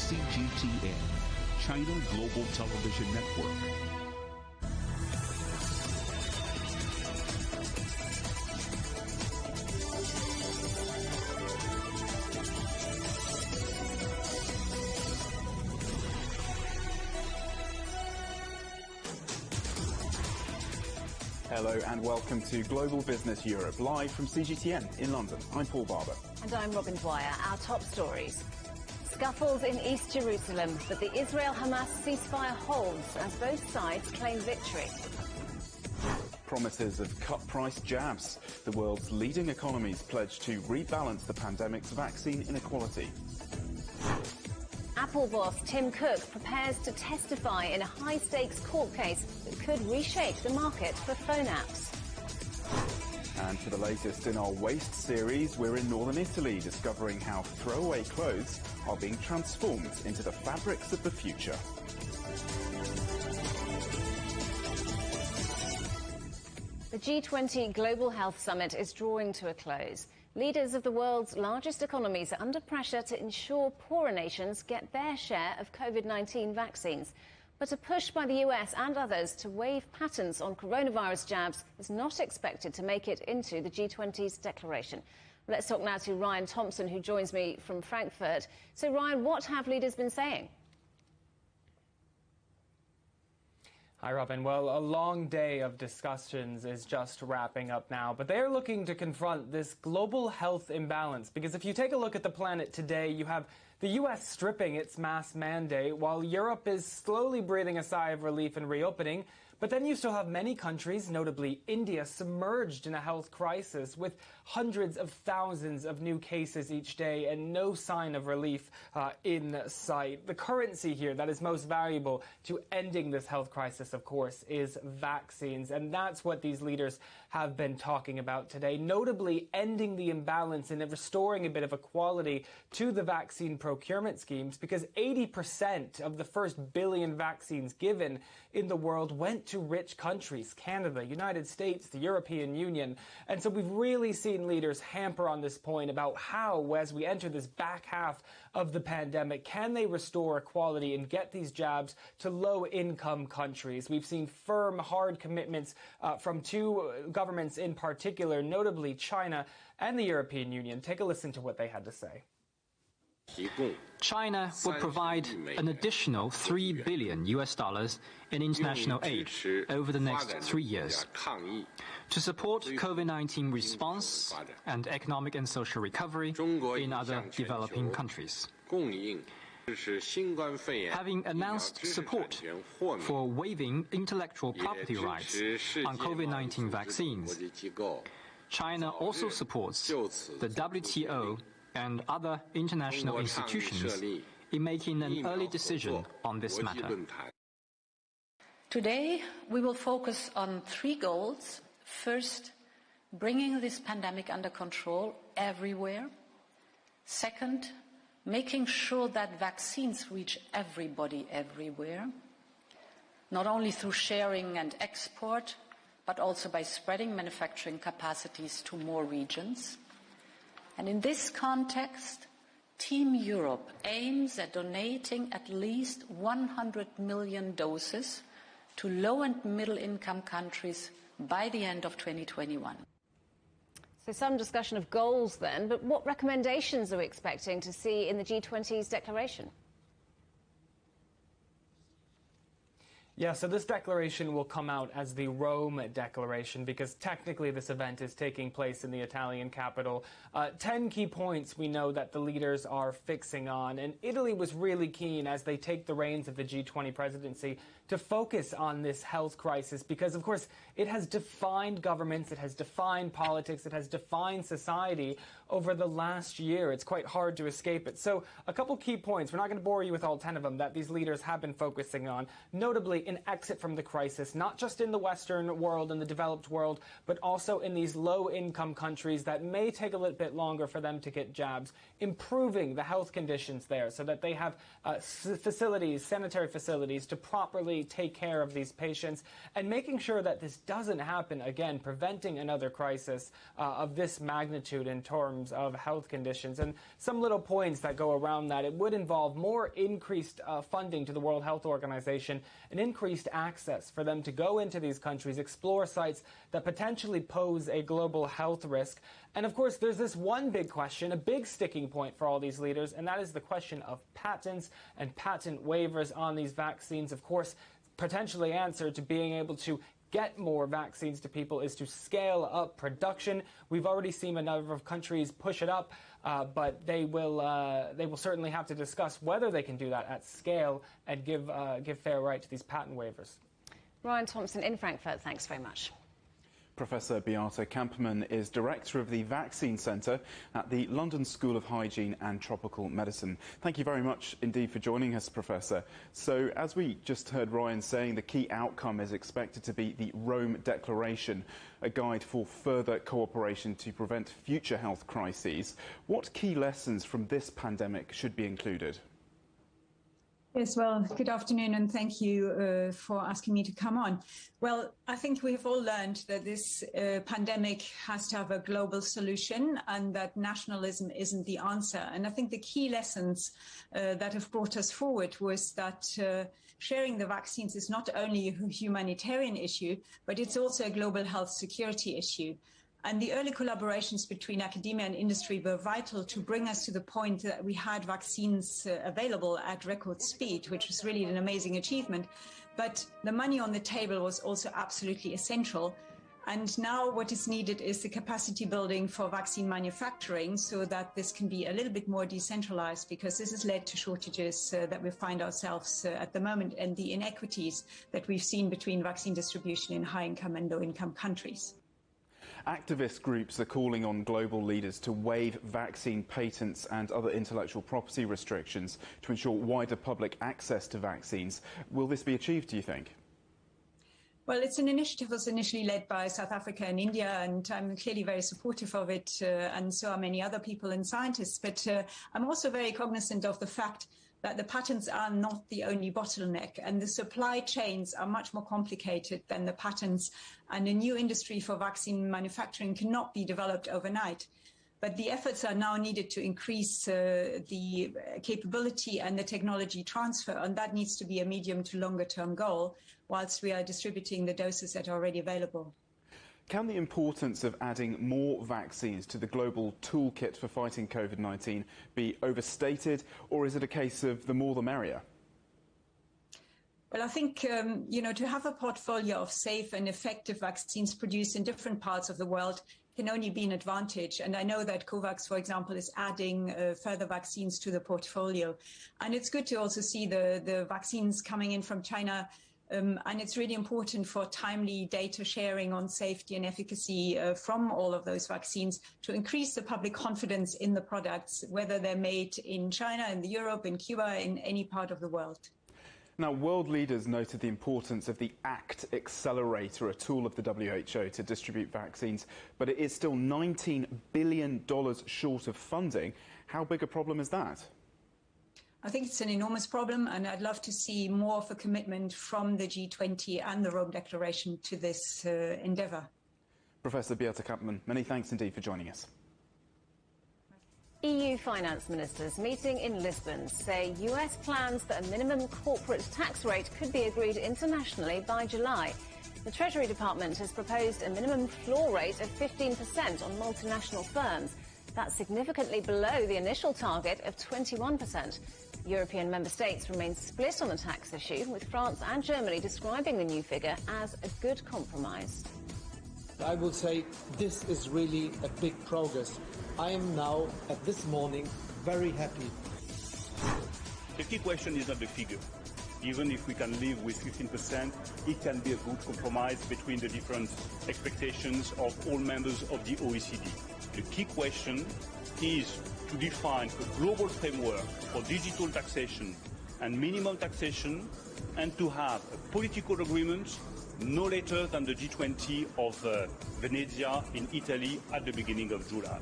CGTN, China Global Television Network. Hello and welcome to Global Business Europe, live from CGTN in London. I'm Paul Barber. And I'm Robin Dwyer. Our top stories. Scuffles in East Jerusalem, but the Israel-Hamas ceasefire holds as both sides claim victory. Promises of cut-price jabs. The world's leading economies pledge to rebalance the pandemic's vaccine inequality. Apple boss Tim Cook prepares to testify in a high-stakes court case that could reshape the market for phone apps. And for the latest in our Waste series, we're in northern Italy discovering how throwaway clothes are being transformed into the fabrics of the future. The G20 Global Health Summit is drawing to a close. Leaders of the world's largest economies are under pressure to ensure poorer nations get their share of COVID-19 vaccines. But a push by the US and others to waive patents on coronavirus jabs is not expected to make it into the G20's declaration. Let's talk now to Ryan Thompson, who joins me from Frankfurt. So, Ryan, what have leaders been saying? Hi, Robin. Well, a long day of discussions is just wrapping up now, but they're looking to confront this global health imbalance, because if you take a look at the planet today, you have the U.S. stripping its mask mandate, while Europe is slowly breathing a sigh of relief and reopening. But then you still have many countries, notably India, submerged in a health crisis with hundreds of thousands of new cases each day and no sign of relief in sight. The currency here that is most valuable to ending this health crisis, of course, is vaccines. And that's what these leaders have been talking about today, notably ending the imbalance and restoring a bit of equality to the vaccine procurement schemes, because 80% of the first billion vaccines given in the world went to rich countries, Canada, United States, the European Union. And so we've really seen leaders hamper on this point about how, as we enter this back half of the pandemic, can they restore equality and get these jabs to low-income countries. We've seen firm, hard commitments from two governments in particular, notably China and the European Union. Take a listen to what they had to say. China would provide an additional $3 billion in international aid over the next 3 years to support COVID-19 response and economic and social recovery in other developing countries. Having announced support for waiving intellectual property rights on COVID-19 vaccines, China also supports the WTO and other international institutions in making an early decision on this matter. Today, we will focus on 3 goals. First, bringing this pandemic under control everywhere. Second, making sure that vaccines reach everybody everywhere, not only through sharing and export, but also by spreading manufacturing capacities to more regions. And in this context, Team Europe aims at donating at least 100 million doses to low and middle income countries by the end of 2021. So some discussion of goals then, but what recommendations are we expecting to see in the G20's declaration? Yeah, so this declaration will come out as the Rome Declaration, because technically this event is taking place in the Italian capital. 10 key points we know that the leaders are fixing on, and Italy was really keen, as they take the reins of the G20 presidency, to focus on this health crisis, because, of course, it has defined governments, it has defined politics, it has defined society over the last year. It's quite hard to escape it. So a couple key points, we're not going to bore you with all 10 of them, that these leaders have been focusing on, notably an exit from the crisis, not just in the Western world and the developed world, but also in these low-income countries that may take a little bit longer for them to get jabs, improving the health conditions there so that they have facilities, sanitary facilities, to properly take care of these patients, and making sure that this doesn't happen again, preventing another crisis of this magnitude in terms terms of health conditions. And some little points that go around that: it would involve more increased funding to the World Health Organization and increased access for them to go into these countries, explore sites that potentially pose a global health risk. And of course, there's this one big question, a big sticking point for all these leaders, and that is the question of patents and patent waivers on these vaccines. Of course, potentially answer to being able to get more vaccines to people is to scale up production. We've already seen a number of countries push it up, but they will certainly have to discuss whether they can do that at scale and give fair right to these patent waivers. Ryan Thompson in Frankfurt, thanks very much. Professor Beate Kamperman is director of the Vaccine Centre at the London School of Hygiene and Tropical Medicine. Thank you very much indeed for joining us, Professor. So, as we just heard Ryan saying, the key outcome is expected to be the Rome Declaration, a guide for further cooperation to prevent future health crises. What key lessons from this pandemic should be included? Yes, well, good afternoon, and thank you for asking me to come on. Well, I think we've all learned that this pandemic has to have a global solution and that nationalism isn't the answer. And I think the key lessons that have brought us forward was that sharing the vaccines is not only a humanitarian issue, but it's also a global health security issue. And the early collaborations between academia and industry were vital to bring us to the point that we had vaccines available at record speed, which was really an amazing achievement. But the money on the table was also absolutely essential. And now what is needed is the capacity building for vaccine manufacturing so that this can be a little bit more decentralized, because this has led to shortages that we find ourselves at the moment, and the inequities that we've seen between vaccine distribution in high-income and low-income countries. Activist groups are calling on global leaders to waive vaccine patents and other intellectual property restrictions to ensure wider public access to vaccines. Will this be achieved, do you think? Well, it's an initiative that was initially led by South Africa and India, and I'm clearly very supportive of it, and so are many other people and scientists. But I'm also very cognizant of the fact that the patents are not the only bottleneck, and the supply chains are much more complicated than the patents, and a new industry for vaccine manufacturing cannot be developed overnight. But the efforts are now needed to increase the capability and the technology transfer, and that needs to be a medium to longer term goal whilst we are distributing the doses that are already available. Can the importance of adding more vaccines to the global toolkit for fighting COVID-19 be overstated, or is it a case of the more the merrier? Well, I think, to have a portfolio of safe and effective vaccines produced in different parts of the world can only be an advantage. And I know that COVAX, for example, is adding further vaccines to the portfolio. And it's good to also see the vaccines coming in from China. And it's really important for timely data sharing on safety and efficacy from all of those vaccines to increase the public confidence in the products, whether they're made in China, in Europe, in Cuba, in any part of the world. Now, world leaders noted the importance of the ACT Accelerator, a tool of the WHO to distribute vaccines, but it is still $19 billion short of funding. How big a problem is that? I think it's an enormous problem, and I'd love to see more of a commitment from the G20 and the Rome Declaration to this endeavour. Professor Beate Kamperman, many thanks indeed for joining us. EU finance ministers meeting in Lisbon say US plans that a minimum corporate tax rate could be agreed internationally by July. The Treasury Department has proposed a minimum floor rate of 15% on multinational firms. That's significantly below the initial target of 21%. European member states remain split on the tax issue, with France and Germany describing the new figure as a good compromise. I would say this is really a big progress. I am now, at this morning, very happy. The key question is not the figure. Even if we can live with 15%, it can be a good compromise between the different expectations of all members of the OECD. The key question is to define a global framework for digital taxation and minimum taxation, and to have a political agreement no later than the G20 of Venezia in Italy at the beginning of July.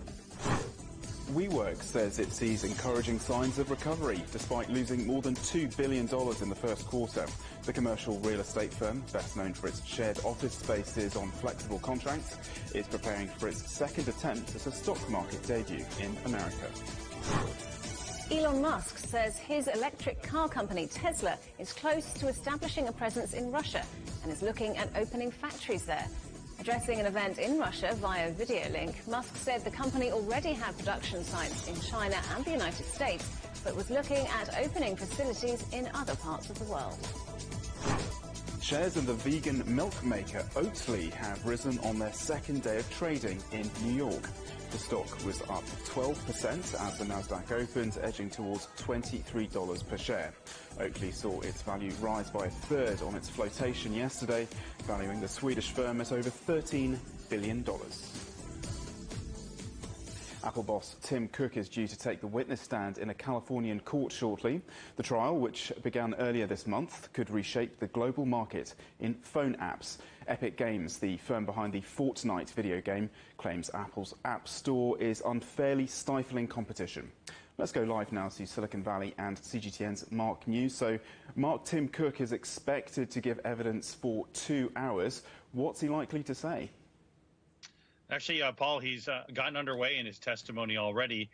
WeWork says it sees encouraging signs of recovery, despite losing more than $2 billion in the first quarter. The commercial real estate firm, best known for its shared office spaces on flexible contracts, is preparing for its second attempt at a stock market debut in America. Elon Musk says his electric car company, Tesla, is close to establishing a presence in Russia and is looking at opening factories there. Addressing an event in Russia via video link, Musk said the company already had production sites in China and the United States, but was looking at opening facilities in other parts of the world. Shares in the vegan milk maker Oatly have risen on their second day of trading in New York. The stock was up 12% as the Nasdaq opened, edging towards $23 per share. Oatly saw its value rise by a third on its flotation yesterday, valuing the Swedish firm at over $13 billion. Apple boss Tim Cook is due to take the witness stand in a Californian court shortly. The trial, which began earlier this month, could reshape the global market in phone apps. Epic Games, the firm behind the Fortnite video game, claims Apple's App Store is unfairly stifling competition. Let's go live now to Silicon Valley and CGTN's Mark News. So, Mark, Tim Cook is expected to give evidence for 2 hours. What's he likely to say? Actually, Paul, he's gotten underway in his testimony already.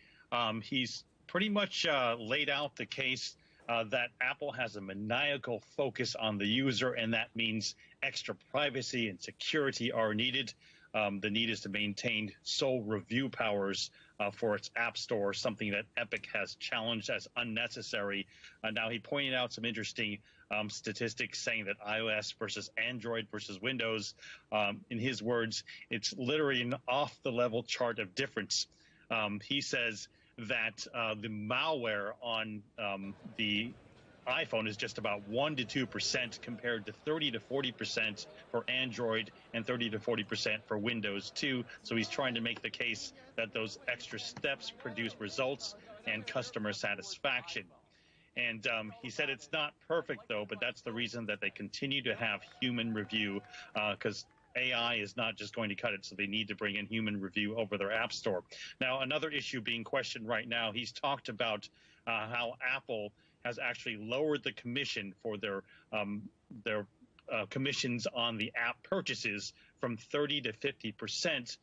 He's pretty much laid out the case that Apple has a maniacal focus on the user, and that means extra privacy and security are needed. The need is to maintain sole review powers for its App Store, something that Epic has challenged as unnecessary. Now, he pointed out some interesting statistics saying that iOS versus Android versus Windows, in his words, it's literally an off-the-level chart of difference. He says that the malware on the iPhone is just about 1 to 2% compared to 30 to 40% for Android and 30 to 40% for Windows 2. So he's trying to make the case that those extra steps produce results and customer satisfaction. And he said it's not perfect, though, but that's the reason that they continue to have human review, because AI is not just going to cut it, so they need to bring in human review over their App Store. Now, another issue being questioned right now, he's talked about how Apple has actually lowered the commission for their commissions on the app purchases from 30 to 50%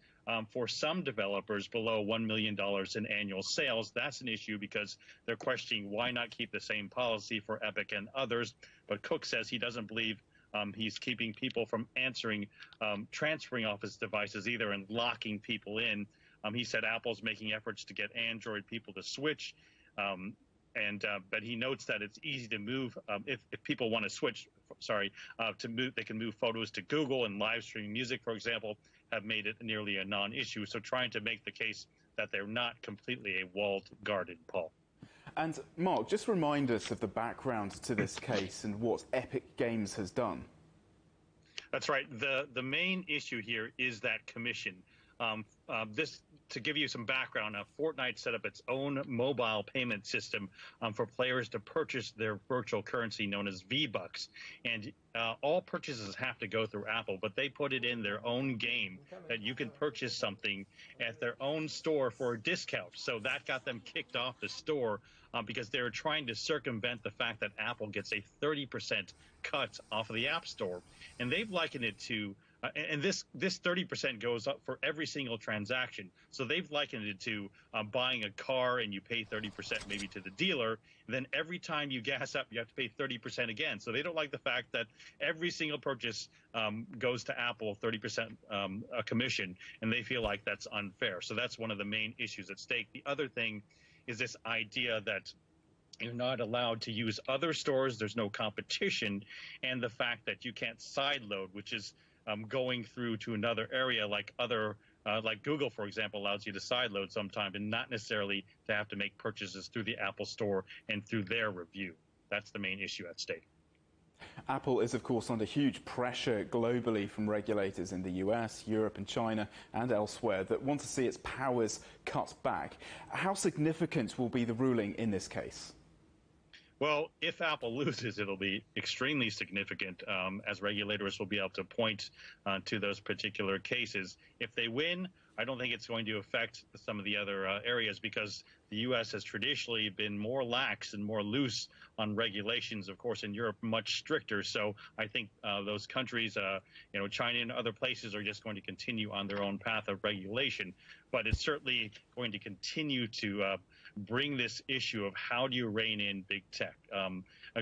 for some developers below $1 million in annual sales. That's an issue because they're questioning why not keep the same policy for Epic and others. But Cook says he doesn't believe he's keeping people from transferring off his devices either and locking people in. He said Apple's making efforts to get Android people to switch. But he notes that it's easy to move if people want to switch. They can move photos to Google, and live streaming music, for example, have made it nearly a non-issue. So trying to make the case that they're not completely a walled garden, Paul. And Mark, just remind us of the background to this case and what Epic Games has done. That's right. The main issue here is that commission. To give you some background, Fortnite set up its own mobile payment system for players to purchase their virtual currency known as V-Bucks. And all purchases have to go through Apple, but they put it in their own game that you can purchase something at their own store for a discount. So that got them kicked off the store because they were trying to circumvent the fact that Apple gets a 30% cut off of the App Store. And they've likened it to and this 30% goes up for every single transaction. So they've likened it to buying a car and you pay 30% maybe to the dealer. And then every time you gas up, you have to pay 30% again. So they don't like the fact that every single purchase goes to Apple 30% a commission, and they feel like that's unfair. So that's one of the main issues at stake. The other thing is this idea that you're not allowed to use other stores. There's no competition, and the fact that you can't sideload, which is going through to another area like Google, for example, allows you to sideload sometime and not necessarily to have to make purchases through the Apple Store and through their review. That's the main issue at stake. Apple is, of course, under huge pressure globally from regulators in the US, Europe and China and elsewhere that want to see its powers cut back. How significant will be the ruling in this case? Well, if Apple loses, it'll be extremely significant, as regulators will be able to point to those particular cases. If they win, I don't think it's going to affect some of the other areas, because the U.S. has traditionally been more lax and more loose on regulations. Of course, in Europe, much stricter. So I think those countries, China and other places, are just going to continue on their own path of regulation. But it's certainly going to continue to bring this issue of how do you rein in big tech.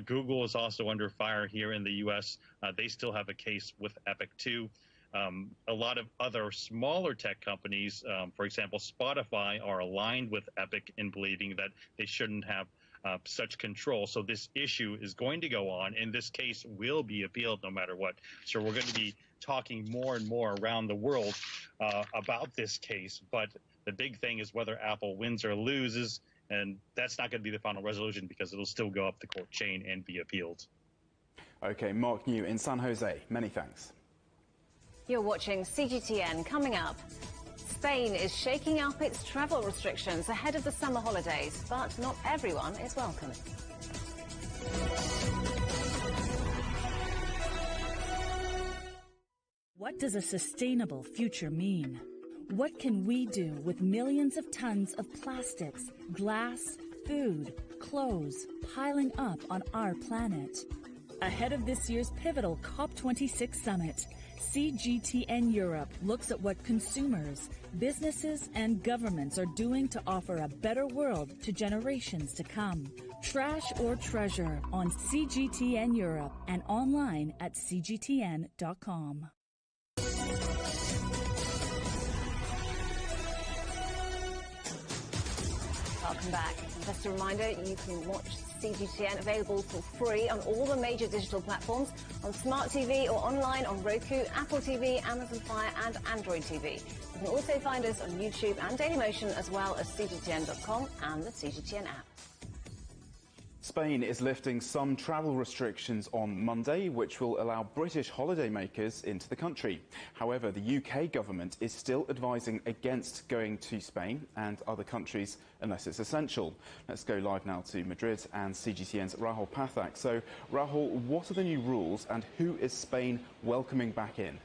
Google is also under fire here in the U.S. They still have a case with Epic too. A lot of other smaller tech companies, for example, Spotify, are aligned with Epic in believing that they shouldn't have such control. So this issue is going to go on, and this case will be appealed no matter what. So we're going to be talking more and more around the world about this case. But the big thing is whether Apple wins or loses, and that's not going to be the final resolution, because it'll still go up the court chain and be appealed. Okay, Mark New in San Jose, many thanks. You're watching CGTN. Coming up, Spain is shaking up its travel restrictions ahead of the summer holidays, but not everyone is welcome. What does a sustainable future mean? What can we do with millions of tons of plastics, glass, food, clothes piling up on our planet? Ahead of this year's pivotal COP26 summit, CGTN Europe looks at what consumers, businesses, and governments are doing to offer a better world to generations to come. Trash or Treasure on CGTN Europe and online at cgtn.com. Welcome back. Just a reminder, you can watch CGTN available for free on all the major digital platforms, on Smart TV or online on Roku, Apple TV, Amazon Fire and Android TV. You can also find us on YouTube and Dailymotion, as well as CGTN.com and the CGTN app. Spain is lifting some travel restrictions on Monday, which will allow British holidaymakers into the country. However, the UK government is still advising against going to Spain and other countries unless it's essential. Let's go live now to Madrid and CGTN's Rahul Pathak. So, Rahul, what are the new rules and who is Spain welcoming back in?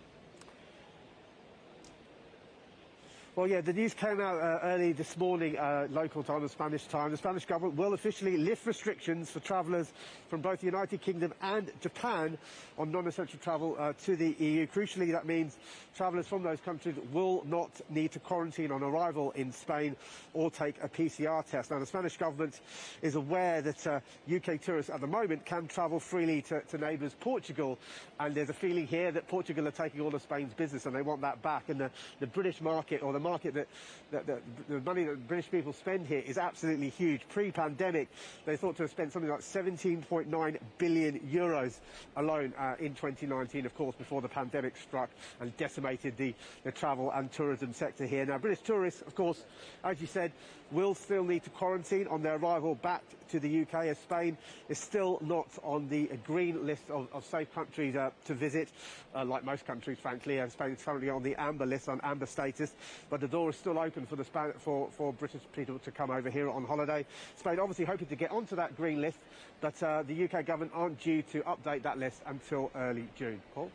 Well, yeah, the news came out early this morning, local time, Spanish time. The Spanish government will officially lift restrictions for travellers from both the United Kingdom and Japan on non-essential travel to the EU. Crucially, that means travellers from those countries will not need to quarantine on arrival in Spain or take a PCR test. Now, the Spanish government is aware that UK tourists at the moment can travel freely to neighbours Portugal, and there's a feeling here that Portugal are taking all of Spain's business and they want that back. And the British market, or the market that the money that British people spend here, is absolutely huge. Pre-pandemic, they thought to have spent something like 17.9 billion euros alone in 2019, of course, before the pandemic struck and decimated the travel and tourism sector here. Now, British tourists, of course, as you said, will still need to quarantine on their arrival back to the UK, as Spain is still not on the green list of safe countries to visit, like most countries, frankly. Spain is currently on the amber list, on amber status, but the door is still open for British people to come over here on holiday. Spain obviously hoping to get onto that green list, but the UK government aren't due to update that list until early June. Paul?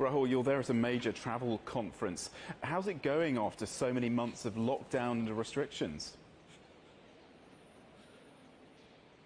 Rahul, you're there at a major travel conference. How's it going after so many months of lockdown and restrictions?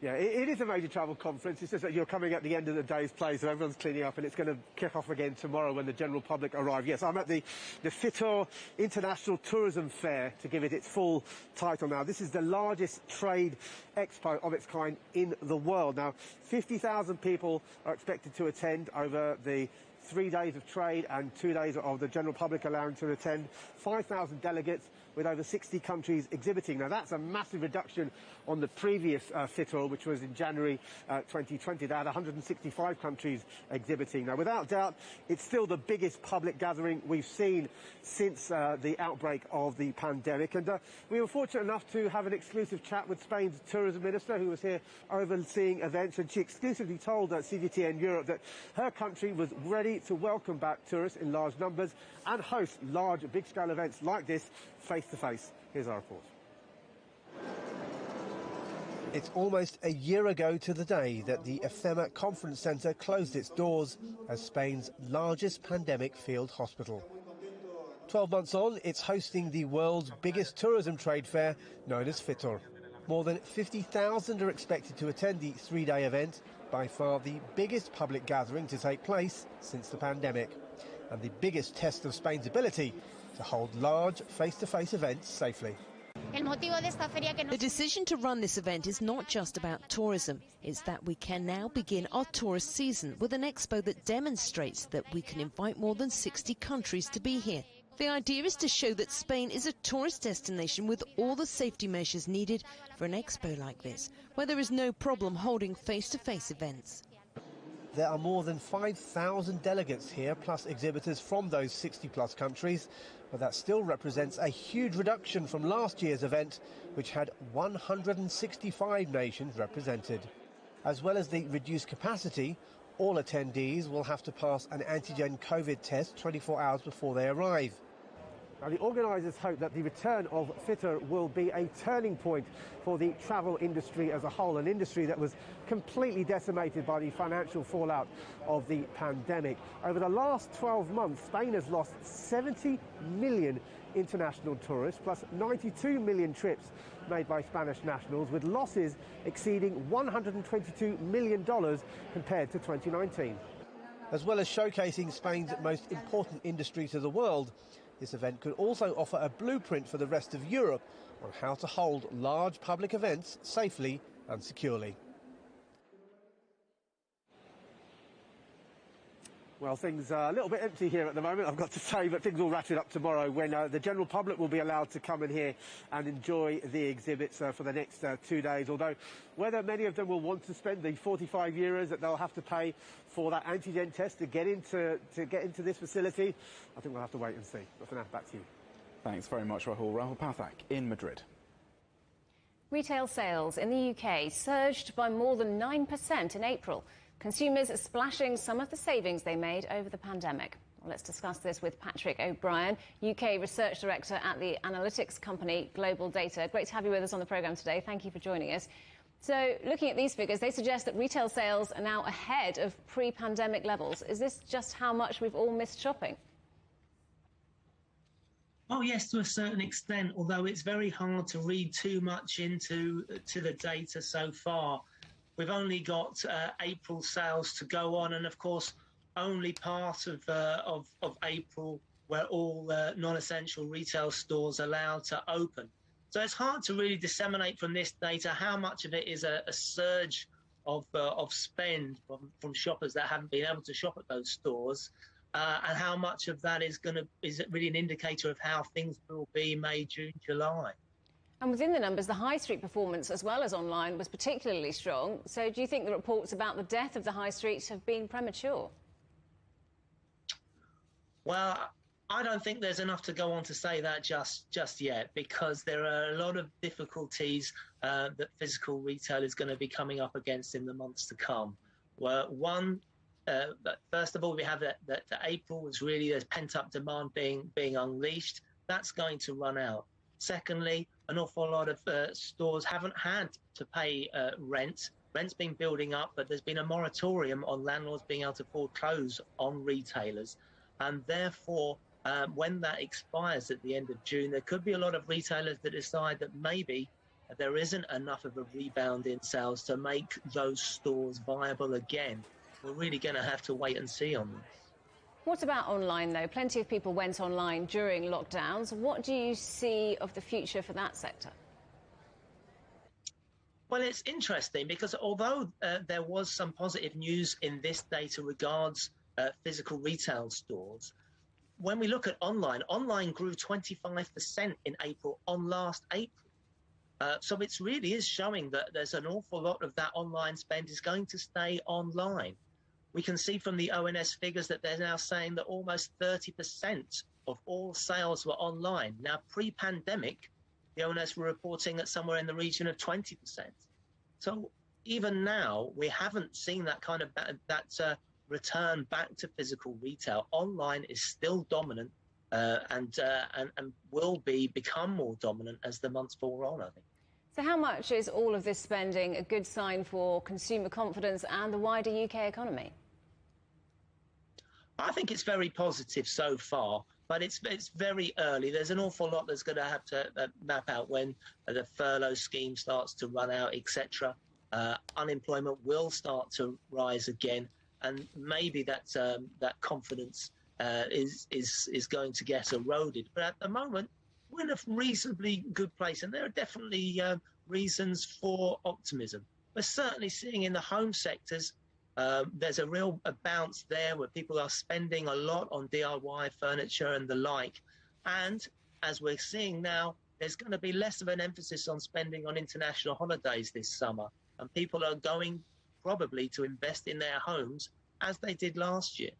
Yeah, it is a major travel conference. It's just that you're coming at the end of the day's play, so everyone's cleaning up, and it's going to kick off again tomorrow when the general public arrive. Yes, I'm at the FITUR International Tourism Fair, to give it its full title now. This is the largest trade expo of its kind in the world. Now, 50,000 people are expected to attend over the 3 days of trade and 2 days of the general public allowing to attend. 5,000 delegates with over 60 countries exhibiting. Now, that's a massive reduction on the previous FITUR, which was in January 2020. They had 165 countries exhibiting. Now, without doubt, it's still the biggest public gathering we've seen since the outbreak of the pandemic. And we were fortunate enough to have an exclusive chat with Spain's tourism minister, who was here overseeing events, and she exclusively told CGTN Europe that her country was ready to welcome back tourists in large numbers and host large, big-scale events like this face-to-face. Here's our report. It's almost a year ago to the day that the Efema Conference Centre closed its doors as Spain's largest pandemic field hospital. 12 months on, it's hosting the world's biggest tourism trade fair known as Fitur. More than 50,000 are expected to attend the three-day event, by far the biggest public gathering to take place since the pandemic, and the biggest test of Spain's ability to hold large face-to-face events safely. The decision to run this event is not just about tourism. It's that we can now begin our tourist season with an expo that demonstrates that we can invite more than 60 countries to be here. The idea is to show that Spain is a tourist destination with all the safety measures needed for an expo like this, where there is no problem holding face-to-face events. There are more than 5,000 delegates here, plus exhibitors from those 60-plus countries, but that still represents a huge reduction from last year's event, which had 165 nations represented. As well as the reduced capacity, all attendees will have to pass an antigen COVID test 24 hours before they arrive. Now, the organisers hope that the return of Fitur will be a turning point for the travel industry as a whole, an industry that was completely decimated by the financial fallout of the pandemic. Over the last 12 months, Spain has lost 70 million international tourists, plus 92 million trips made by Spanish nationals, with losses exceeding $122 million compared to 2019. As well as showcasing Spain's most important industry to the world, this event could also offer a blueprint for the rest of Europe on how to hold large public events safely and securely. Well, things are a little bit empty here at the moment, I've got to say, but things will ratchet up tomorrow when the general public will be allowed to come in here and enjoy the exhibits for the next 2 days. Although whether many of them will want to spend the 45 euros that they'll have to pay for that antigen test to get into this facility, I think we'll have to wait and see. But for now, back to you. Thanks very much, Rahul. Rahul Pathak in Madrid. Retail sales in the UK surged by more than 9% in April. Consumers are splashing some of the savings they made over the pandemic. Well, let's discuss this with Patrick O'Brien, UK Research Director at the analytics company Global Data. Great to have you with us on the programme today. Thank you for joining us. So, looking at these figures, they suggest that retail sales are now ahead of pre-pandemic levels. Is this just how much we've all missed shopping? Oh yes, to a certain extent, although it's very hard to read too much into the data so far. We've only got April sales to go on, and of course, only part of April where all non-essential retail stores are allowed to open. So it's hard to really disseminate from this data how much of it is a surge of spend from shoppers that haven't been able to shop at those stores, and how much of that is really an indicator of how things will be May, June, July. And within the numbers, the high street performance, as well as online, was particularly strong. So do you think the reports about the death of the high streets have been premature? Well, I don't think there's enough to go on to say that just yet, because there are a lot of difficulties that physical retail is going to be coming up against in the months to come. Well, first of all, we have that April was really, there's pent-up demand being unleashed. That's going to run out. Secondly, an awful lot of stores haven't had to pay rent. Rent's been building up, but there's been a moratorium on landlords being able to foreclose on retailers. And therefore, when that expires at the end of June, there could be a lot of retailers that decide that maybe there isn't enough of a rebound in sales to make those stores viable again. We're really going to have to wait and see on them. What about online, though? Plenty of people went online during lockdowns. What do you see of the future for that sector? Well, it's interesting because although there was some positive news in this data regards physical retail stores, when we look at online grew 25% in April on last April. So it really is showing that there's an awful lot of that online spend is going to stay online. We can see from the ONS figures that they're now saying that almost 30% of all sales were online. Now, pre-pandemic, the ONS were reporting that somewhere in the region of 20%. So even now, we haven't seen that kind of return back to physical retail. Online is still dominant and will become more dominant as the months fall on, I think. So how much is all of this spending a good sign for consumer confidence and the wider UK economy? I think it's very positive so far, but it's very early. There's an awful lot that's going to have to map out when the furlough scheme starts to run out, etc. Unemployment will start to rise again, and maybe that confidence is going to get eroded. But at the moment, we're in a reasonably good place, and there are definitely reasons for optimism. We're certainly seeing in the home sectors there's a real bounce there where people are spending a lot on DIY furniture and the like. And as we're seeing now, there's going to be less of an emphasis on spending on international holidays this summer. And people are going probably to invest in their homes as they did last year.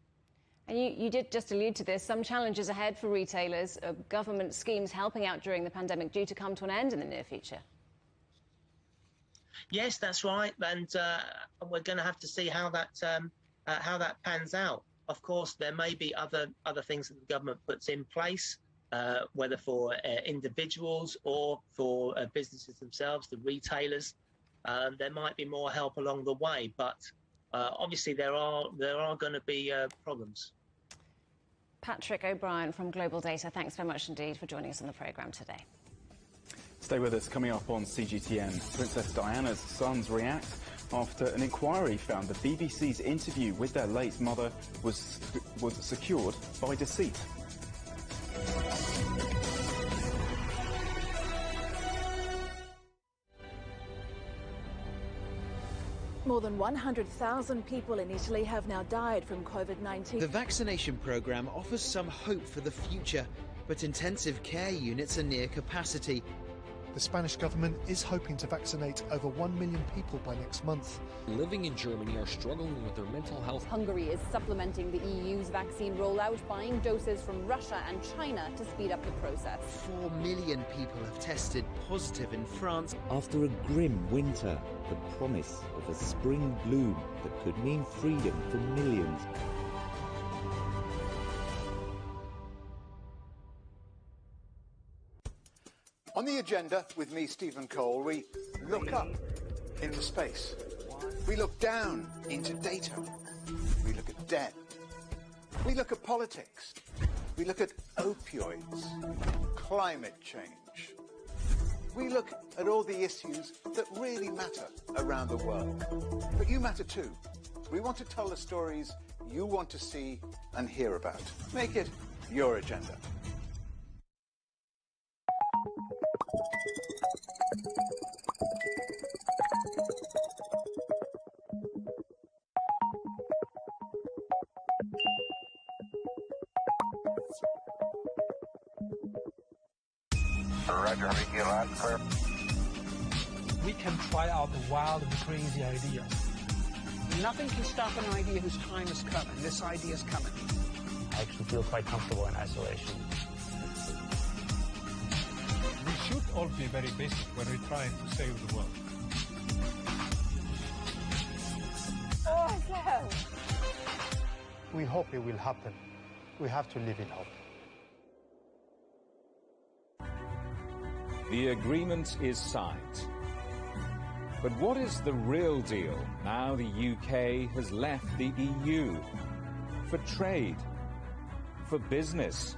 And you did just allude to this, some challenges ahead for retailers, government schemes helping out during the pandemic due to come to an end in the near future. Yes, that's right, and we're going to have to see how that pans out. Of course, there may be other things that the government puts in place, whether for individuals or for businesses themselves, the retailers. There might be more help along the way, but obviously there are going to be problems. Patrick O'Brien from Global Data, thanks very much indeed for joining us on the programme today. Stay with us. Coming up on CGTN, Princess Diana's sons react after an inquiry found the BBC's interview with their late mother was secured by deceit. More than 100,000 people in Italy have now died from COVID-19. The vaccination programme offers some hope for the future, but intensive care units are near capacity. The Spanish government is hoping to vaccinate over 1 million people by next month. Living in Germany are struggling with their mental health. Hungary is supplementing the EU's vaccine rollout, buying doses from Russia and China to speed up the process. 4 million people have tested positive in France. After a grim winter, the promise of a spring bloom that could mean freedom for millions. On the agenda with me, Stephen Cole, we look up into space. We look down into data. We look at debt. We look at politics. We look at opioids, climate change. We look at all the issues that really matter around the world. But you matter too. We want to tell the stories you want to see and hear about. Make it your agenda. Roger, Ricky, loud and clear. We can try out the wild and crazy ideas. Nothing can stop an idea whose time is coming. This idea is coming. I actually feel quite comfortable in isolation. We should all be very basic when we're trying to save the world. Oh, no. We hope it will happen. We have to live in hope. The agreement is signed. But what is the real deal now the UK has left the EU? For trade, for business,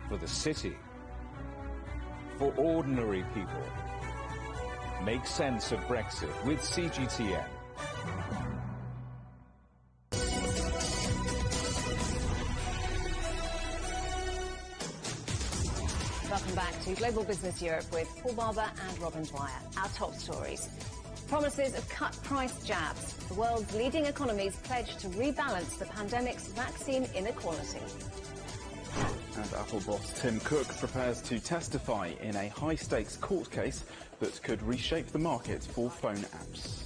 for the city, for ordinary people. Make sense of Brexit with CGTN. Welcome back to Global Business Europe with Paul Barber and Robin Dwyer. Our top stories. Promises of cut-price jabs. The world's leading economies pledge to rebalance the pandemic's vaccine inequality. And Apple boss Tim Cook prepares to testify in a high-stakes court case that could reshape the market for phone apps.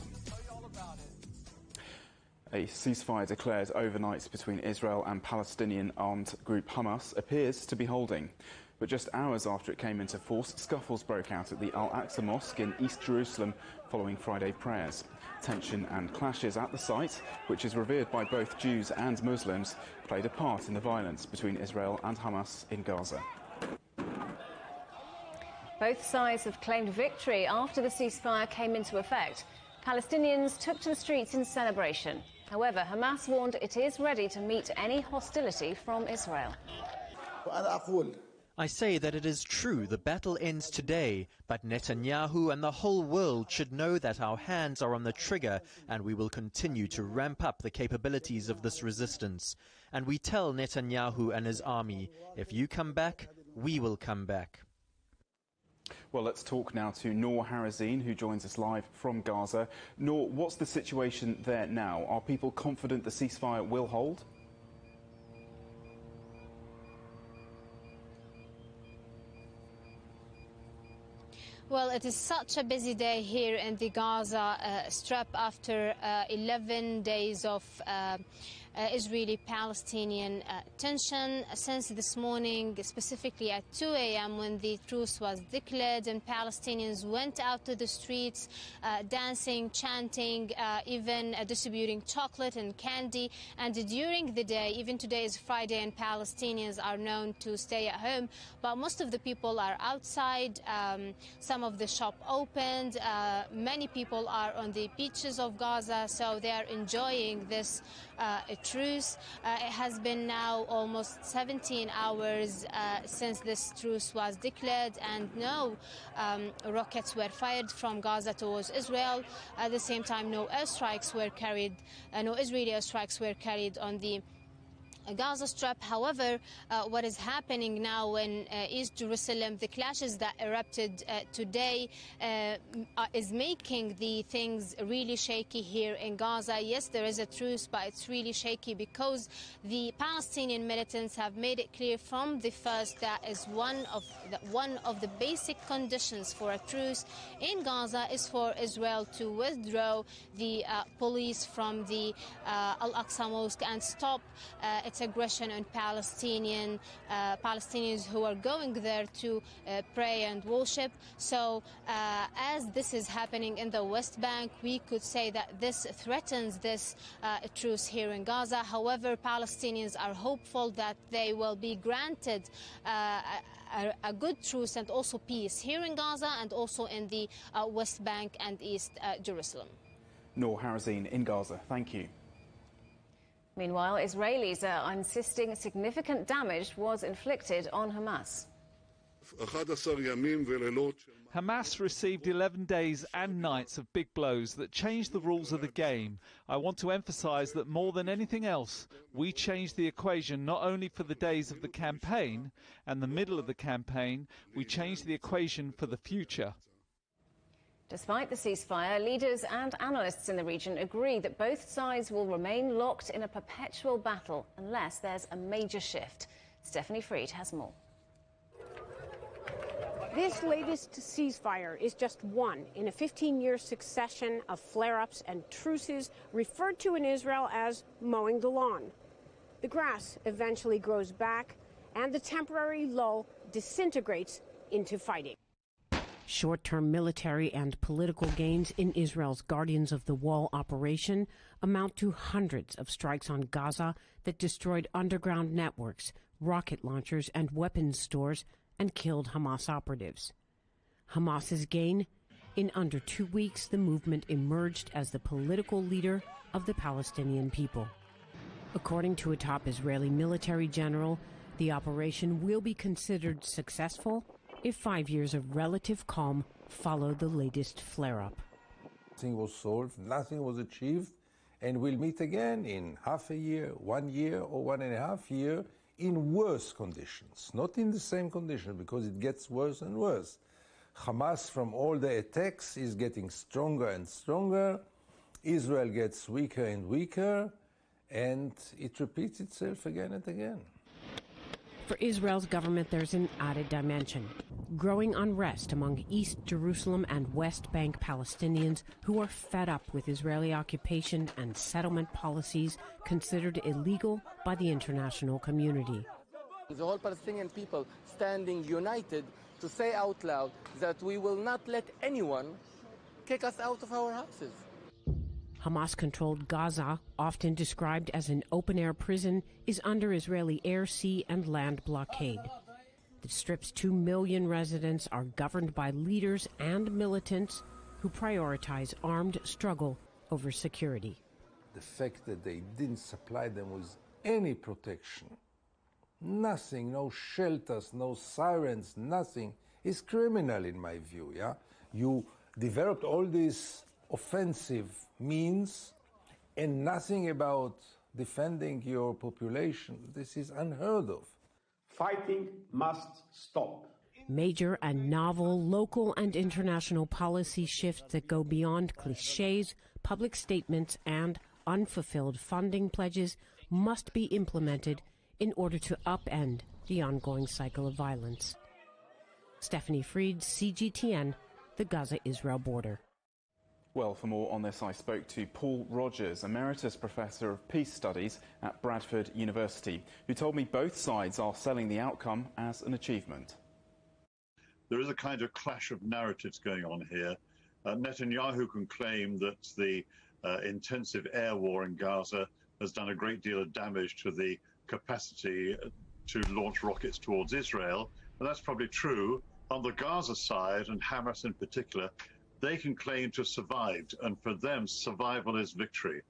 A ceasefire declared overnight between Israel and Palestinian armed group Hamas appears to be holding. But just hours after it came into force, scuffles broke out at the Al-Aqsa Mosque in East Jerusalem following Friday prayers. Tension and clashes at the site, which is revered by both Jews and Muslims, played a part in the violence between Israel and Hamas in Gaza. Both sides have claimed victory after the ceasefire came into effect. Palestinians took to the streets in celebration. However, Hamas warned it is ready to meet any hostility from Israel. I say that it is true the battle ends today, but Netanyahu and the whole world should know that our hands are on the trigger and we will continue to ramp up the capabilities of this resistance. And we tell Netanyahu and his army, if you come back, we will come back. Well, let's talk now to Noor Harazin, who joins us live from Gaza. Noor, what's the situation there now? Are people confident the ceasefire will hold? Well, it is such a busy day here in the Gaza Strip after 11 days of Israeli-Palestinian tension since this morning, specifically at 2 a.m. when the truce was declared and Palestinians went out to the streets dancing, chanting, even distributing chocolate and candy. And during the day, even today is Friday and Palestinians are known to stay at home, but most of the people are outside. Some of the shops opened. Many people are on the beaches of Gaza, so they are enjoying this truce. It has been now almost 17 hours since this truce was declared, and no rockets were fired from Gaza towards Israel. At the same time, no airstrikes were carried, no Israeli airstrikes were carried on the Gaza Strip. However, what is happening now in East Jerusalem, the clashes that erupted today is making the things really shaky here in Gaza. Yes, there is a truce, but it's really shaky because the Palestinian militants have made it clear from the first that is one of the basic conditions for a truce in Gaza is for Israel to withdraw the police from the Al-Aqsa Mosque and stop its aggression on Palestinians who are going there to pray and worship. So as this is happening in the West Bank, we could say that this threatens this truce here in Gaza. However, Palestinians are hopeful that they will be granted a good truce and also peace here in Gaza and also in the West Bank and East Jerusalem. Noor Harazin in Gaza, thank you. Meanwhile, Israelis are insisting significant damage was inflicted on Hamas. Hamas received 11 days and nights of big blows that changed the rules of the game. I want to emphasize that more than anything else, we changed the equation not only for the days of the campaign and the middle of the campaign, we changed the equation for the future. Despite the ceasefire, leaders and analysts in the region agree that both sides will remain locked in a perpetual battle unless there's a major shift. Stephanie Freed has more. This latest ceasefire is just one in a 15-year succession of flare-ups and truces referred to in Israel as mowing the lawn. The grass eventually grows back and the temporary lull disintegrates into fighting. Short-term military and political gains in Israel's Guardians of the Wall operation amount to hundreds of strikes on Gaza that destroyed underground networks, rocket launchers and weapons stores and killed Hamas operatives. Hamas's gain? In under 2 weeks, the movement emerged as the political leader of the Palestinian people. According to a top Israeli military general, the operation will be considered successful if 5 years of relative calm follow the latest flare-up. Nothing was solved, nothing was achieved, and we'll meet again in half a year, 1 year, or 1.5 years in worse conditions, not in the same condition, because it gets worse and worse. Hamas, from all the attacks, is getting stronger and stronger. Israel gets weaker and weaker, and it repeats itself again and again. For Israel's government, there's an added dimension: growing unrest among East Jerusalem and West Bank Palestinians who are fed up with Israeli occupation and settlement policies considered illegal by the international community. The whole Palestinian people standing united to say out loud that we will not let anyone kick us out of our houses. Hamas-controlled Gaza, often described as an open-air prison, is under Israeli air, sea, and land blockade. The Strip's 2 million residents are governed by leaders and militants who prioritize armed struggle over security. The fact that they didn't supply them with any protection, nothing, no shelters, no sirens, nothing, is criminal in my view, yeah? You developed all these offensive means and nothing about defending your population. This is unheard of. Fighting must stop. Major and novel local and international policy shifts that go beyond cliches, public statements, and unfulfilled funding pledges must be implemented in order to upend the ongoing cycle of violence. Stephanie Fried, CGTN, the Gaza-Israel border. Well, for more on this, I spoke to Paul Rogers, Emeritus Professor of Peace Studies at Bradford University, who told me both sides are selling the outcome as an achievement. There is a kind of clash of narratives going on here. Netanyahu can claim that the intensive air war in Gaza has done a great deal of damage to the capacity to launch rockets towards Israel, and that's probably true. On the Gaza side, and Hamas in particular, they can claim to have survived, and for them, survival is victory.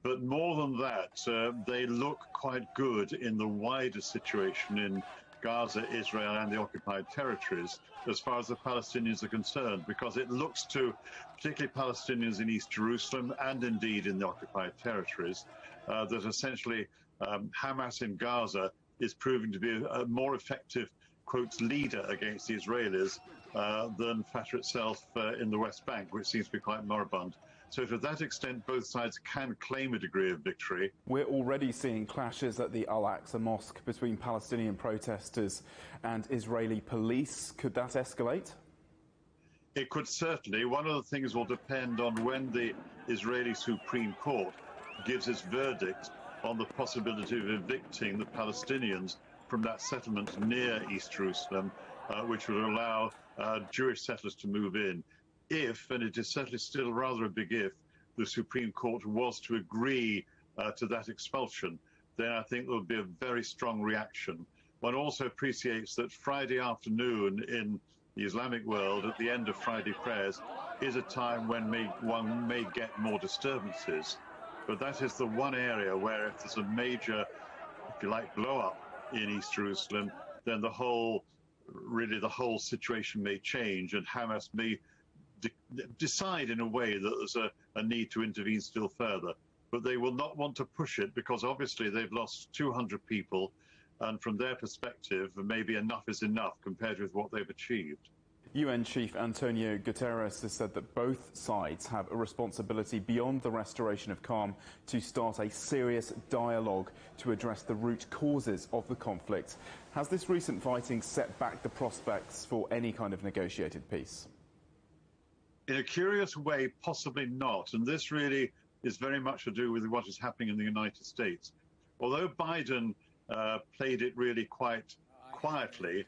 But more than that, they look quite good in the wider situation in Gaza, Israel, and the occupied territories as far as the Palestinians are concerned, because it looks to particularly Palestinians in East Jerusalem and indeed in the occupied territories that essentially Hamas in Gaza is proving to be a more effective, quote, leader against the Israelis than Fatah itself in the West Bank, which seems to be quite moribund. So to that extent, both sides can claim a degree of victory. We're already seeing clashes at the Al-Aqsa Mosque between Palestinian protesters and Israeli police. Could that escalate? It could certainly. One of the things will depend on when the Israeli Supreme Court gives its verdict on the possibility of evicting the Palestinians from that settlement near East Jerusalem, which would allow Jewish settlers to move in. If, and it is certainly still rather a big if, the Supreme Court was to agree to that expulsion, then I think there would be a very strong reaction. One also appreciates that Friday afternoon in the Islamic world, at the end of Friday prayers, is a time when one may get more disturbances. But that is the one area where if there's a major, if you like, blow-up in East Jerusalem, then the whole situation may change, and Hamas may decide in a way that there's a need to intervene still further. But they will not want to push it because obviously they've lost 200 people, and from their perspective, maybe enough is enough compared with what they've achieved. UN Chief Antonio Guterres has said that both sides have a responsibility beyond the restoration of calm to start a serious dialogue to address the root causes of the conflict. Has this recent fighting set back the prospects for any kind of negotiated peace? In a curious way, possibly not. And this really is very much to do with what is happening in the United States. Although Biden played it really quite quietly,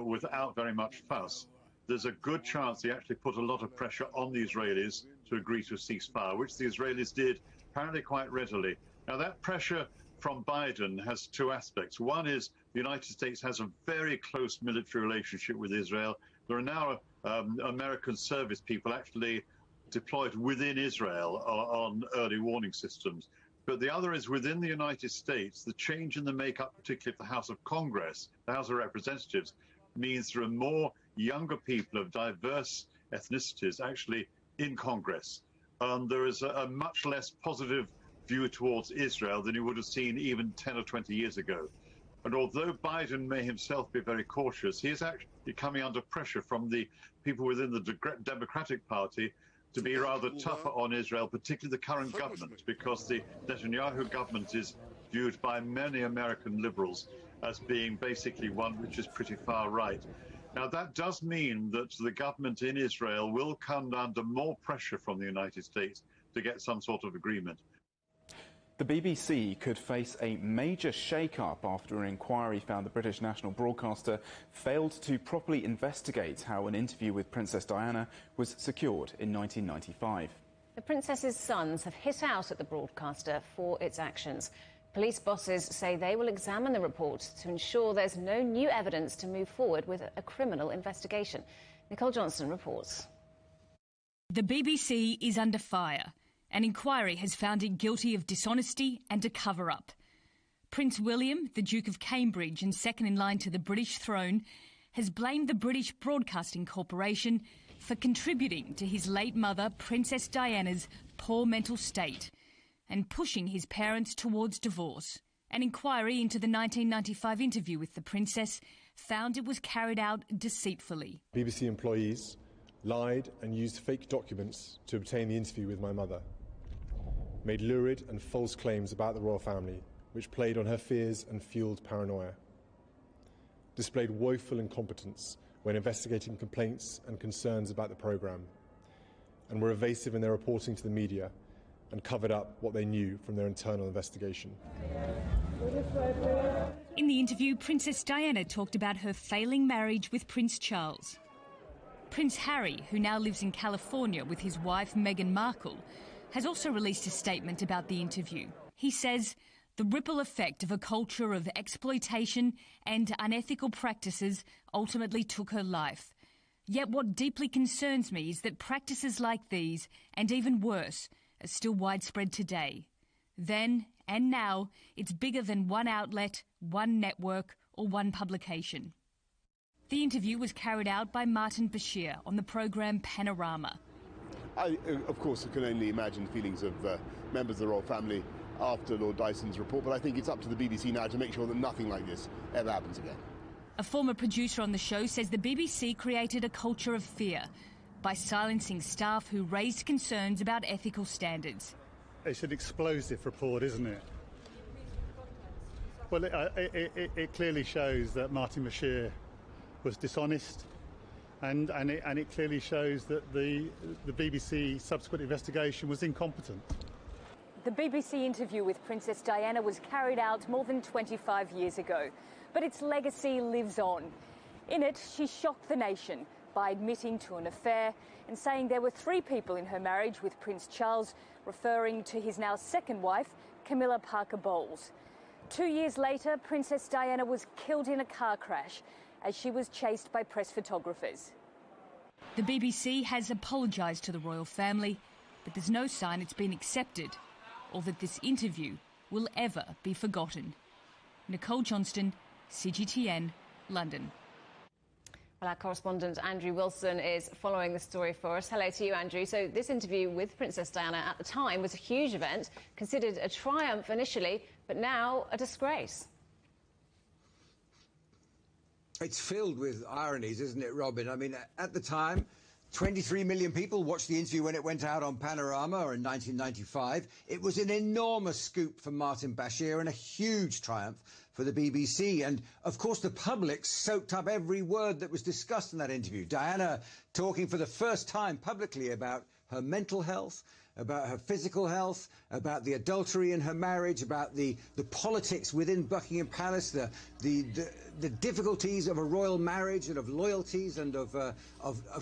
without very much fuss, there's a good chance he actually put a lot of pressure on the Israelis to agree to a ceasefire, which the Israelis did apparently quite readily. Now, that pressure from Biden has two aspects. One is the United States has a very close military relationship with Israel. There are now American service people actually deployed within Israel on early warning systems. But the other is within the United States, the change in the makeup, particularly of the House of Congress, the House of Representatives, means there are more younger people of diverse ethnicities actually in Congress. There is a much less positive view towards Israel than you would have seen even 10 or 20 years ago. And although Biden may himself be very cautious, he is actually coming under pressure from the people within the Democratic Party to be rather tougher on Israel, particularly the current government, because the Netanyahu government is viewed by many American liberals as being basically one which is pretty far right. Now, that does mean that the government in Israel will come under more pressure from the United States to get some sort of agreement. The BBC could face a major shake-up after an inquiry found the British national broadcaster failed to properly investigate how an interview with Princess Diana was secured in 1995. The princess's sons have hit out at the broadcaster for its actions. Police bosses say they will examine the report to ensure there's no new evidence to move forward with a criminal investigation. Nicole Johnston reports. The BBC is under fire. An inquiry has found it guilty of dishonesty and a cover-up. Prince William, the Duke of Cambridge and second in line to the British throne, has blamed the British Broadcasting Corporation for contributing to his late mother, Princess Diana's, poor mental state and pushing his parents towards divorce. An inquiry into the 1995 interview with the Princess found it was carried out deceitfully. BBC employees lied and used fake documents to obtain the interview with my mother, made lurid and false claims about the royal family, which played on her fears and fueled paranoia, displayed woeful incompetence when investigating complaints and concerns about the programme, and were evasive in their reporting to the media and covered up what they knew from their internal investigation. In the interview, Princess Diana talked about her failing marriage with Prince Charles. Prince Harry, who now lives in California with his wife Meghan Markle, has also released a statement about the interview. He says the ripple effect of a culture of exploitation and unethical practices ultimately took her life. Yet what deeply concerns me is that practices like these, and even worse, are still widespread today. Then and now, it's bigger than one outlet, one network or one publication. The interview was carried out by Martin Bashir on the programme Panorama. I, of course, can only imagine the feelings of members of the royal family after Lord Dyson's report, but I think it's up to the BBC now to make sure that nothing like this ever happens again. A former producer on the show says the BBC created a culture of fear by silencing staff who raised concerns about ethical standards. It's an explosive report, isn't it? Well, it clearly shows that Martin Bashir was dishonest, and it clearly shows that the BBC subsequent investigation was incompetent. The BBC interview with Princess Diana was carried out more than 25 years ago, but its legacy lives on. In it, she shocked the nation by admitting to an affair and saying there were 3 people in her marriage with Prince Charles, referring to his now second wife, Camilla Parker Bowles. 2 years later, Princess Diana was killed in a car crash as she was chased by press photographers. The BBC has apologised to the royal family, but there's no sign it's been accepted or that this interview will ever be forgotten. Nicole Johnston, CGTN, London. Well, our correspondent Andrew Wilson is following the story for us. Hello to you, Andrew. So this interview with Princess Diana at the time was a huge event, considered a triumph initially, but now a disgrace. It's filled with ironies, isn't it, Robin? I mean, at the time, 23 million people watched the interview when it went out on Panorama in 1995. It was an enormous scoop for Martin Bashir and a huge triumph for the BBC. And, of course, the public soaked up every word that was discussed in that interview. Diana talking for the first time publicly about her mental health, about her physical health, about the adultery in her marriage, about the politics within Buckingham Palace, the difficulties of a royal marriage and of loyalties and of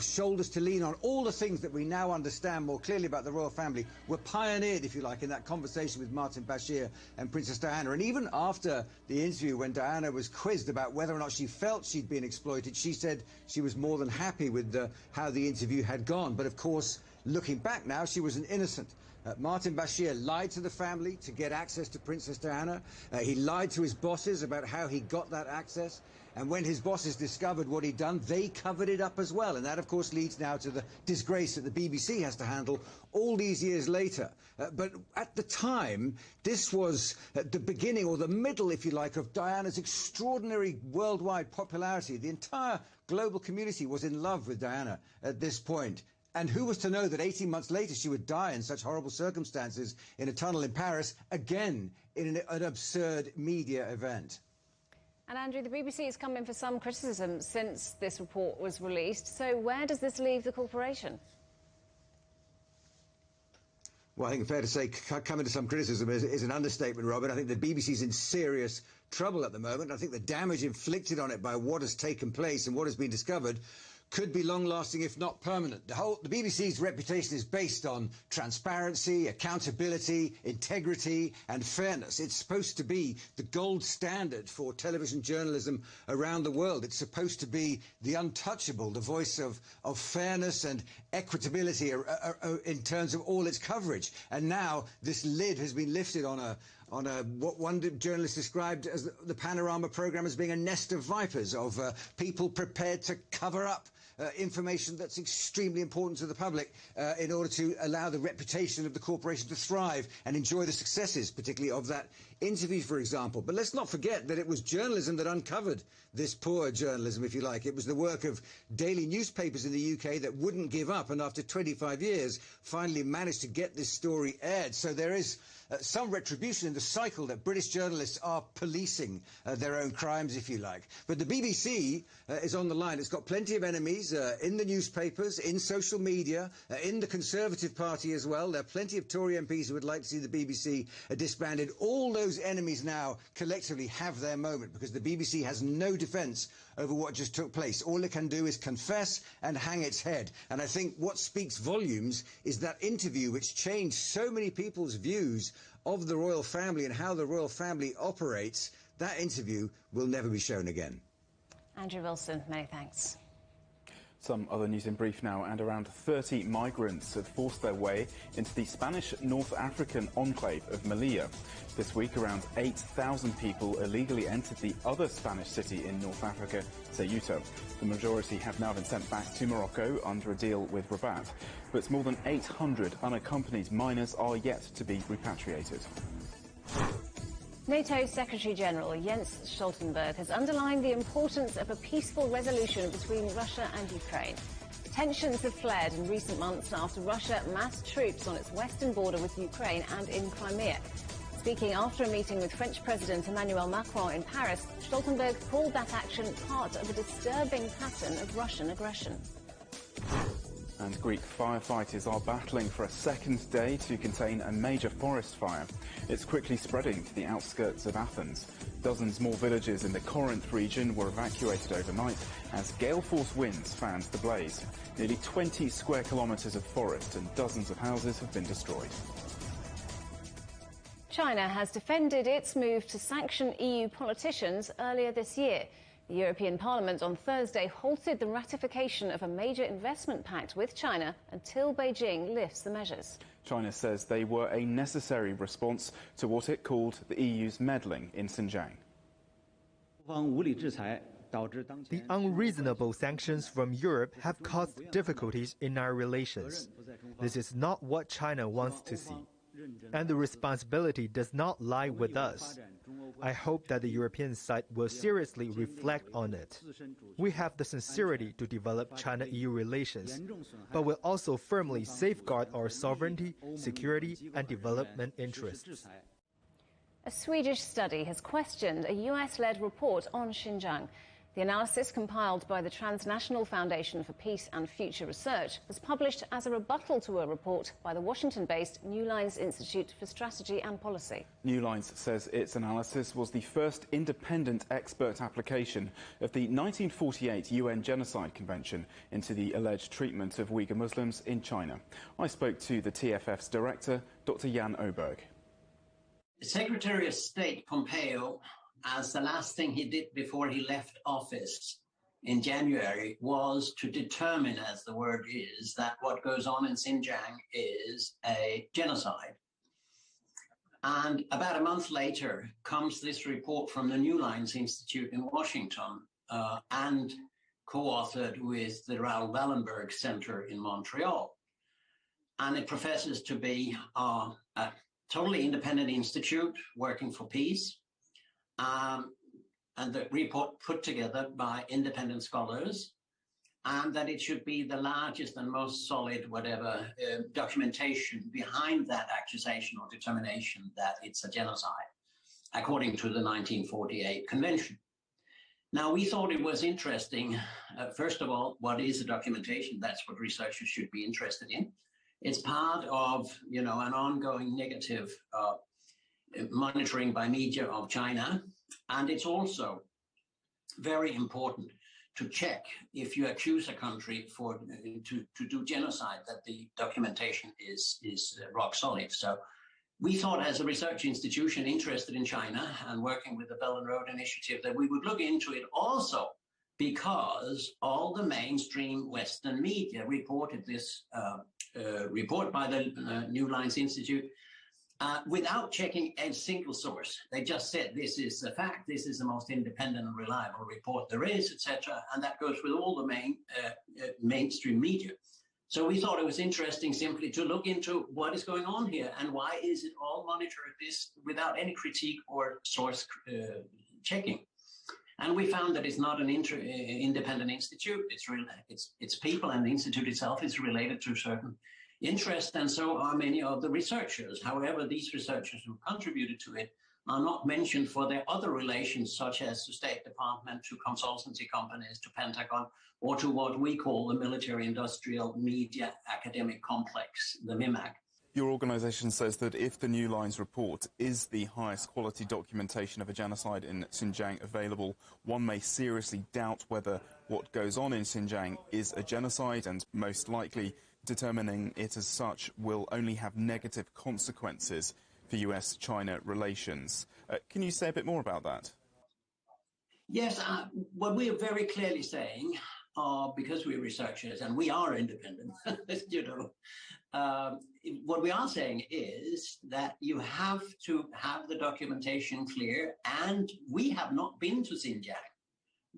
shoulders to lean on. All the things that we now understand more clearly about the royal family were pioneered, if you like, in that conversation with Martin Bashir and Princess Diana. And even after the interview, when Diana was quizzed about whether or not she felt she'd been exploited, she said she was more than happy with how the interview had gone. But of course, looking back now, she was an innocent. Martin Bashir lied to the family to get access to Princess Diana. He lied to his bosses about how he got that access. And when his bosses discovered what he'd done, they covered it up as well. And that, of course, leads now to the disgrace that the BBC has to handle all these years later. But at the time, this was the beginning, or the middle, if you like, of Diana's extraordinary worldwide popularity. The entire global community was in love with Diana at this point. And who was to know that 18 months later she would die in such horrible circumstances in a tunnel in Paris, again in an absurd media event? And Andrew, the BBC has come in for some criticism since this report was released. So where does this leave the corporation? Well, I think it's fair to say coming to some criticism is an understatement, Robin. I think the BBC's in serious trouble at the moment. I think the damage inflicted on it by what has taken place and what has been discovered could be long-lasting, if not permanent. The BBC's reputation is based on transparency, accountability, integrity, and fairness. It's supposed to be the gold standard for television journalism around the world. It's supposed to be the untouchable, the voice of fairness and equitability in terms of all its coverage. And now this lid has been lifted on what one journalist described as the Panorama programme as being a nest of vipers, of people prepared to cover up information that's extremely important to the public in order to allow the reputation of the corporation to thrive and enjoy the successes, particularly of that interview, for example. But let's not forget that it was journalism that uncovered this poor journalism, if you like. It was the work of daily newspapers in the UK that wouldn't give up, and after 25 years finally managed to get this story aired. So there is some retribution in the cycle that British journalists are policing their own crimes, if you like. But the BBC is on the line. It's got plenty of enemies in the newspapers, in social media, in the Conservative Party as well. There are plenty of Tory MPs who would like to see the BBC disbanded. All those enemies now collectively have their moment, because the BBC has no defence over what just took place. All it can do is confess and hang its head. And I think what speaks volumes is that interview, which changed so many people's views of the royal family and how the royal family operates. That interview will never be shown again. Andrew Wilson, many thanks. Some other news in brief now, and around 30 migrants have forced their way into the Spanish North African enclave of Melilla. This week, around 8,000 people illegally entered the other Spanish city in North Africa, Ceuta. The majority have now been sent back to Morocco under a deal with Rabat. But more than 800 unaccompanied minors are yet to be repatriated. NATO Secretary-General Jens Stoltenberg has underlined the importance of a peaceful resolution between Russia and Ukraine. Tensions have flared in recent months after Russia massed troops on its western border with Ukraine and in Crimea. Speaking after a meeting with French President Emmanuel Macron in Paris, Stoltenberg called that action part of a disturbing pattern of Russian aggression. And Greek firefighters are battling for a second day to contain a major forest fire. It's quickly spreading to the outskirts of Athens. Dozens more villages in the Corinth region were evacuated overnight as gale-force winds fanned the blaze. Nearly 20 square kilometres of forest and dozens of houses have been destroyed. China has defended its move to sanction EU politicians earlier this year. The European Parliament on Thursday halted the ratification of a major investment pact with China until Beijing lifts the measures. China says they were a necessary response to what it called the EU's meddling in Xinjiang. The unreasonable sanctions from Europe have caused difficulties in our relations. This is not what China wants to see, and the responsibility does not lie with us. I hope that the European side will seriously reflect on it. We have the sincerity to develop China-EU relations, but will also firmly safeguard our sovereignty, security, and development interests. A Swedish study has questioned a US-led report on Xinjiang. The analysis, compiled by the Transnational Foundation for Peace and Future Research, was published as a rebuttal to a report by the Washington-based New Lines Institute for Strategy and Policy. New Lines says its analysis was the first independent expert application of the 1948 UN Genocide Convention into the alleged treatment of Uyghur Muslims in China. I spoke to the TFF's director, Dr. Jan Oberg. Secretary of State Pompeo, as the last thing he did before he left office in January, was to determine, as the word is, that what goes on in Xinjiang is a genocide. And about a month later comes this report from the New Lines Institute in Washington and co-authored with the Raoul Wallenberg Center in Montreal. And it professes to be a totally independent institute working for peace. And the report put together by independent scholars, and that it should be the largest and most solid, documentation behind that accusation or determination that it's a genocide, according to the 1948 convention. Now, we thought it was interesting, first of all, what is the documentation? That's what researchers should be interested in. It's part of, an ongoing negative monitoring by media of China. And it's also very important to check if you accuse a country for to do genocide, that the documentation is rock solid. So we thought, as a research institution interested in China and working with the Belt and Road Initiative, that we would look into it also because all the mainstream Western media reported this report by the New Lines Institute without checking a single source. They just said, this is a fact, this is the most independent and reliable report there is, etc. And that goes with all the mainstream media. So we thought it was interesting simply to look into what is going on here and why is it all monitored this without any critique or source checking. And we found that it's not an independent institute. It's people, and the institute itself is related to certain interest, and so are many of the researchers. However, these researchers who contributed to it are not mentioned for their other relations, such as to State Department, to consultancy companies, to Pentagon, or to what we call the military-industrial media academic complex, the MIMAC. Your organisation says that if the New Lines report is the highest quality documentation of a genocide in Xinjiang available, one may seriously doubt whether what goes on in Xinjiang is a genocide, and most likely determining it as such will only have negative consequences for US-China relations. Can you say a bit more about that? Yes, what we are very clearly saying, because we're researchers and we are independent, you know, what we are saying is that you have to have the documentation clear, and we have not been to Xinjiang.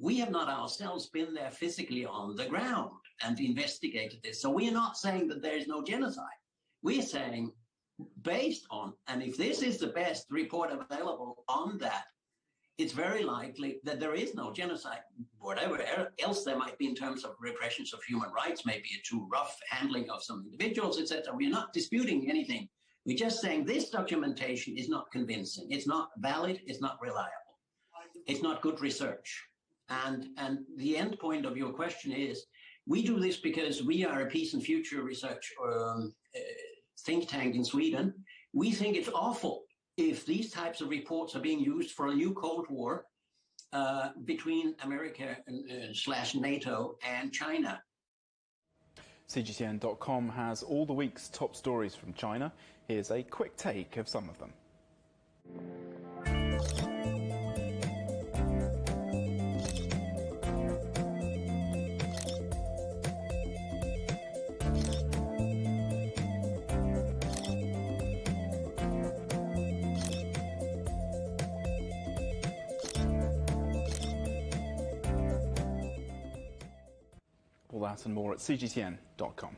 We have not ourselves been there physically on the ground and investigated this. So we are not saying that there is no genocide. We are saying, based on, and if this is the best report available on that, it's very likely that there is no genocide. Whatever else there might be in terms of repressions of human rights, maybe a too rough handling of some individuals, etc. We're not disputing anything. We're just saying this documentation is not convincing. It's not valid. It's not reliable. It's not good research. And the end point of your question is, we do this because we are a peace and future research think tank in Sweden. We think it's awful if these types of reports are being used for a new Cold War between America / NATO and China. CGTN.com has all the week's top stories from China. Here's a quick take of some of them. All that and more at CGTN.com.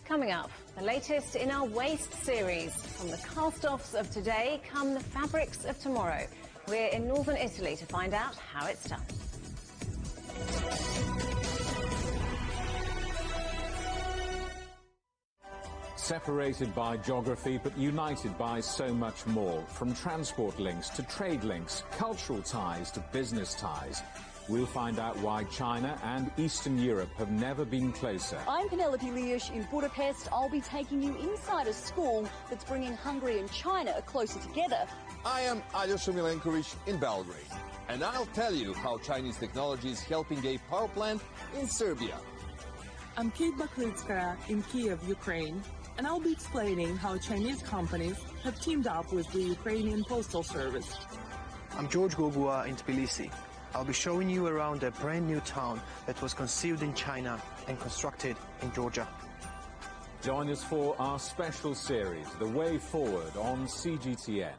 Coming up, the latest in our waste series. From the cast-offs of today come the fabrics of tomorrow. We're in northern Italy to find out how it's done. Separated by geography, but united by so much more. From transport links to trade links, cultural ties to business ties. We'll find out why China and Eastern Europe have never been closer. I'm Penelope Liush in Budapest. I'll be taking you inside a school that's bringing Hungary and China closer together. I am Alyosha Milenkovic in Belgrade, and I'll tell you how Chinese technology is helping a power plant in Serbia. I'm Kate Baklitskaya in Kiev, Ukraine, and I'll be explaining how Chinese companies have teamed up with the Ukrainian Postal Service. I'm George Gogua in Tbilisi. I'll be showing you around a brand new town that was conceived in China and constructed in Georgia. Join us for our special series, The Way Forward, on CGTN.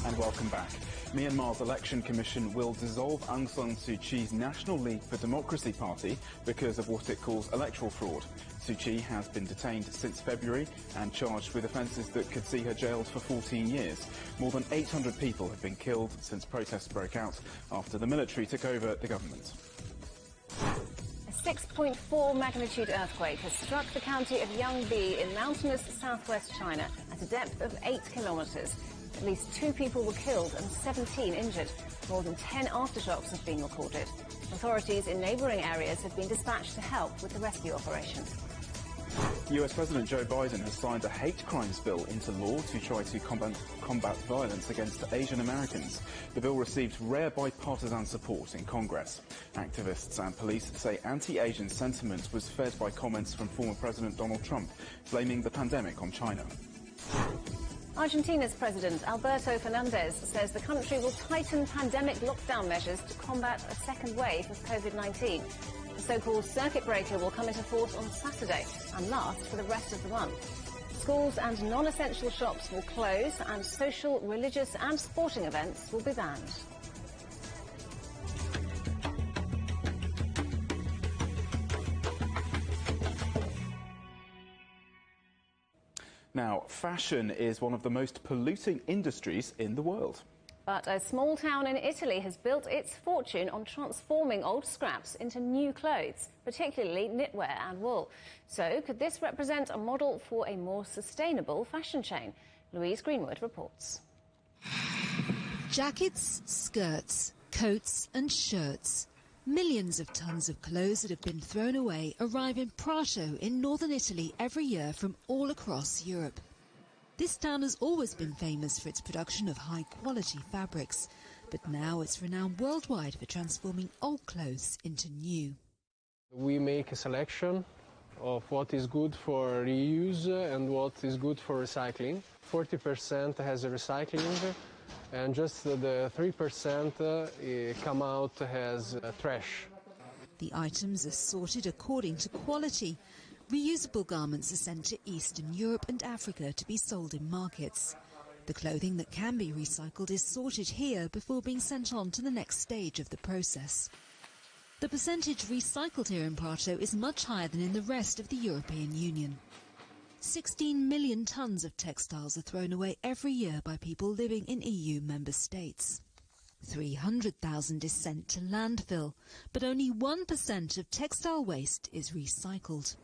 And welcome back. Myanmar's election commission will dissolve Aung San Suu Kyi's National League for Democracy party because of what it calls electoral fraud. Tsuchi has been detained since February and charged with offences that could see her jailed for 14 years. More than 800 people have been killed since protests broke out after the military took over the government. A 6.4 magnitude earthquake has struck the county of Yangbi in mountainous southwest China at a depth of 8 kilometres. At least 2 people were killed and 17 injured. More than 10 aftershocks have been recorded. Authorities in neighbouring areas have been dispatched to help with the rescue operation. US President Joe Biden has signed a hate crimes bill into law to try to combat violence against Asian Americans. The bill received rare bipartisan support in Congress. Activists and police say anti-Asian sentiment was fed by comments from former President Donald Trump, blaming the pandemic on China. Argentina's President Alberto Fernandez says the country will tighten pandemic lockdown measures to combat a second wave of COVID-19. The so-called circuit breaker will come into force on Saturday and last for the rest of the month. Schools and non-essential shops will close and social, religious and sporting events will be banned. Now, fashion is one of the most polluting industries in the world. But a small town in Italy has built its fortune on transforming old scraps into new clothes, particularly knitwear and wool. So could this represent a model for a more sustainable fashion chain? Louise Greenwood reports. Jackets, skirts, coats and shirts. Millions of tons of clothes that have been thrown away arrive in Prato in northern Italy every year from all across Europe. This town has always been famous for its production of high-quality fabrics, but now it's renowned worldwide for transforming old clothes into new. We make a selection of what is good for reuse and what is good for recycling. 40% has a recycling, and just the 3% come out as trash. The items are sorted according to quality. Reusable garments are sent to Eastern Europe and Africa to be sold in markets. The clothing that can be recycled is sorted here before being sent on to the next stage of the process. The percentage recycled here in Prato is much higher than in the rest of the European Union. 16 million tons of textiles are thrown away every year by people living in EU member states. 300,000 is sent to landfill, but only 1% of textile waste is recycled.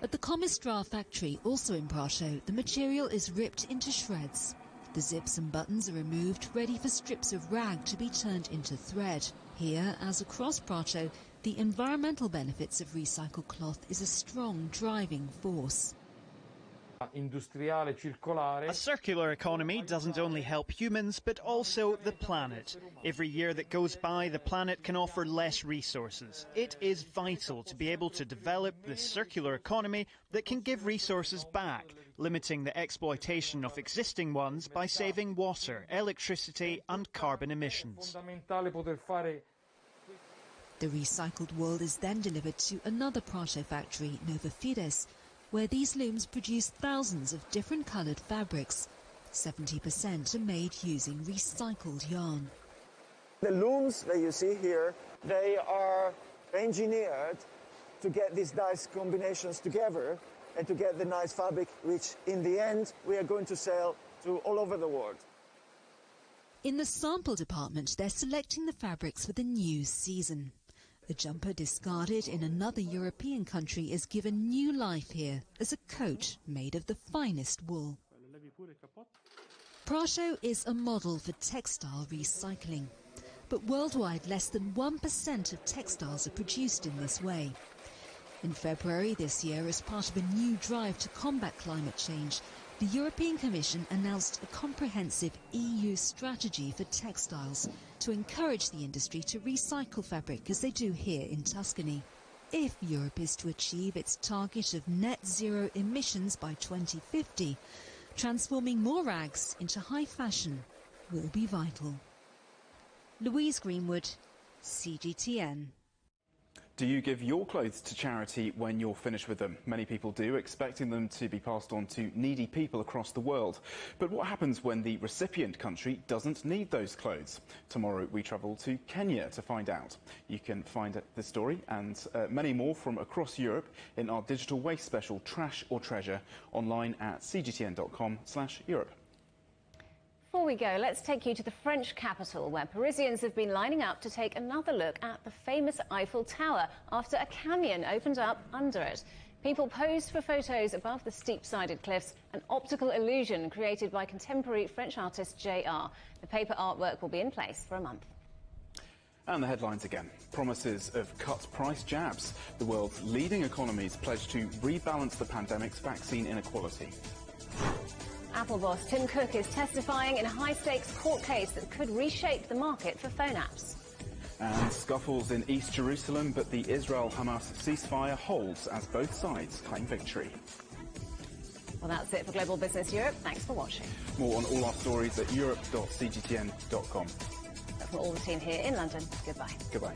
At the Comistra factory, also in Prato, the material is ripped into shreds. The zips and buttons are removed, ready for strips of rag to be turned into thread. Here, as across Prato, the environmental benefits of recycled cloth is a strong driving force. A circular economy doesn't only help humans, but also the planet. Every year that goes by, the planet can offer less resources. It is vital to be able to develop the circular economy that can give resources back, limiting the exploitation of existing ones by saving water, electricity and carbon emissions. The recycled wool is then delivered to another Prato factory, Nova Fides, where these looms produce thousands of different coloured fabrics. 70% are made using recycled yarn. The looms that you see here, they are engineered to get these nice combinations together and to get the nice fabric, which in the end we are going to sell to all over the world. In the sample department, they're selecting the fabrics for the new season. A jumper discarded in another European country is given new life here as a coat made of the finest wool. Prato is a model for textile recycling, but worldwide less than 1% of textiles are produced in this way. In February this year, as part of a new drive to combat climate change, the European Commission announced a comprehensive EU strategy for textiles to encourage the industry to recycle fabric as they do here in Tuscany. If Europe is to achieve its target of net zero emissions by 2050, transforming more rags into high fashion will be vital. Louise Greenwood, CGTN. Do you give your clothes to charity when you're finished with them? Many people do, expecting them to be passed on to needy people across the world. But what happens when the recipient country doesn't need those clothes? Tomorrow we travel to Kenya to find out. You can find the story and many more from across Europe in our digital waste special Trash or Treasure online at cgtn.com/Europe. Before we go, let's take you to the French capital, where Parisians have been lining up to take another look at the famous Eiffel Tower after a canyon opened up under it. People posed for photos above the steep-sided cliffs, an optical illusion created by contemporary French artist JR. The paper artwork will be in place for a month. And the headlines again. Promises of cut price jabs. The world's leading economies pledge to rebalance the pandemic's vaccine inequality. Apple boss Tim Cook is testifying in a high-stakes court case that could reshape the market for phone apps. And scuffles in East Jerusalem, but the Israel-Hamas ceasefire holds as both sides claim victory. Well, that's it for Global Business Europe. Thanks for watching. More on all our stories at europe.cgtn.com. From all the team here in London, goodbye. Goodbye.